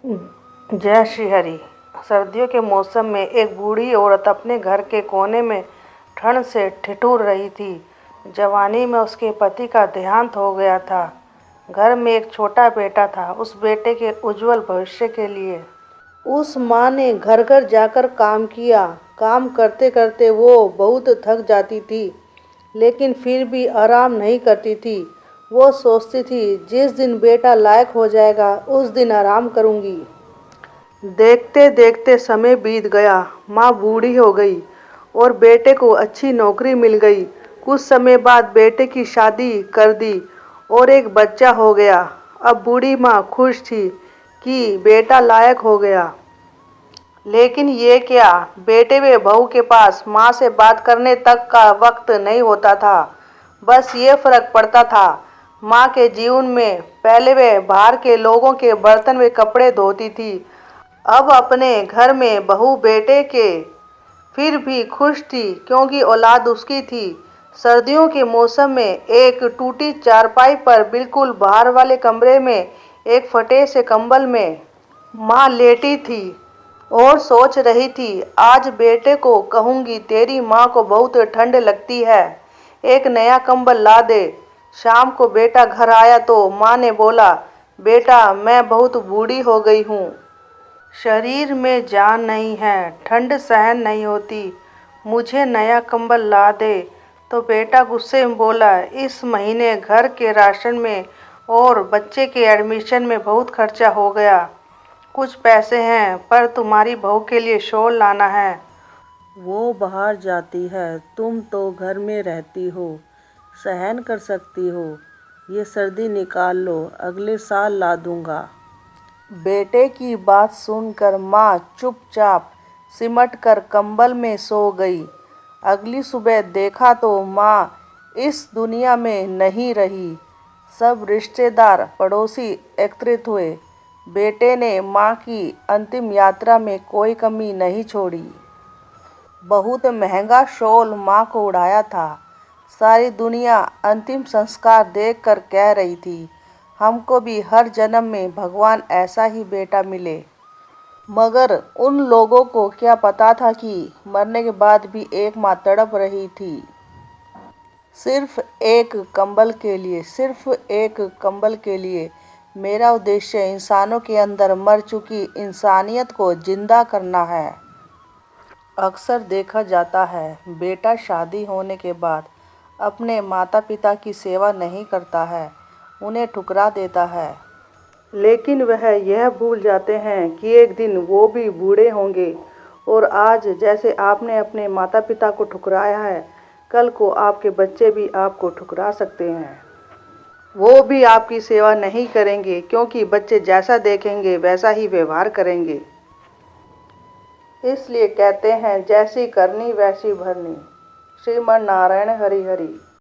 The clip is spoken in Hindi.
जय श्री हरि। सर्दियों के मौसम में एक बूढ़ी औरत अपने घर के कोने में ठंड से ठिठुर रही थी। जवानी में उसके पति का देहांत हो गया था। घर में एक छोटा बेटा था। उस बेटे के उज्जवल भविष्य के लिए उस माँ ने घर घर जाकर काम किया। काम करते करते वो बहुत थक जाती थी, लेकिन फिर भी आराम नहीं करती थी। वो सोचती थी, जिस दिन बेटा लायक हो जाएगा उस दिन आराम करूँगी। देखते देखते समय बीत गया। माँ बूढ़ी हो गई और बेटे को अच्छी नौकरी मिल गई। कुछ समय बाद बेटे की शादी कर दी और एक बच्चा हो गया। अब बूढ़ी माँ खुश थी कि बेटा लायक हो गया। लेकिन ये क्या, बेटे व बहू के पास माँ से बात करने तक का वक्त नहीं होता था। बस ये फर्क पड़ता था, माँ के जीवन में पहले वे बाहर के लोगों के बर्तन व कपड़े धोती थी, अब अपने घर में बहू बेटे के। फिर भी खुश थी क्योंकि औलाद उसकी थी। सर्दियों के मौसम में एक टूटी चारपाई पर बिल्कुल बाहर वाले कमरे में एक फटे से कंबल में माँ लेटी थी और सोच रही थी, आज बेटे को कहूँगी तेरी माँ को बहुत ठंड लगती है, एक नया कंबल ला दे। शाम को बेटा घर आया तो माँ ने बोला, बेटा मैं बहुत बूढ़ी हो गई हूँ, शरीर में जान नहीं है, ठंड सहन नहीं होती, मुझे नया कंबल ला दे। तो बेटा गुस्से में बोला, इस महीने घर के राशन में और बच्चे के एडमिशन में बहुत खर्चा हो गया। कुछ पैसे हैं पर तुम्हारी बहू के लिए शॉल लाना है। वो बाहर जाती है, तुम तो घर में रहती हो, सहन कर सकती हो। ये सर्दी निकाल लो, अगले साल ला दूंगा। बेटे की बात सुनकर माँ चुपचाप सिमट कर कंबल में सो गई। अगली सुबह देखा तो माँ इस दुनिया में नहीं रही। सब रिश्तेदार पड़ोसी एकत्रित हुए। बेटे ने माँ की अंतिम यात्रा में कोई कमी नहीं छोड़ी। बहुत महंगा शॉल माँ को उड़ाया था। सारी दुनिया अंतिम संस्कार देखकर कह रही थी, हमको भी हर जन्म में भगवान ऐसा ही बेटा मिले। मगर उन लोगों को क्या पता था कि मरने के बाद भी एक माँ तड़प रही थी, सिर्फ एक कंबल के लिए, सिर्फ एक कंबल के लिए। मेरा उद्देश्य इंसानों के अंदर मर चुकी इंसानियत को जिंदा करना है। अक्सर देखा जाता है, बेटा शादी होने के बाद अपने माता पिता की सेवा नहीं करता है, उन्हें ठुकरा देता है। लेकिन वह यह भूल जाते हैं कि एक दिन वो भी बूढ़े होंगे और आज जैसे आपने अपने माता पिता को ठुकराया है, कल को आपके बच्चे भी आपको ठुकरा सकते हैं। वो भी आपकी सेवा नहीं करेंगे क्योंकि बच्चे जैसा देखेंगे वैसा ही व्यवहार करेंगे। इसलिए कहते हैं, जैसी करनी वैसी भरनी। श्रीमन नारायण हरि हरि।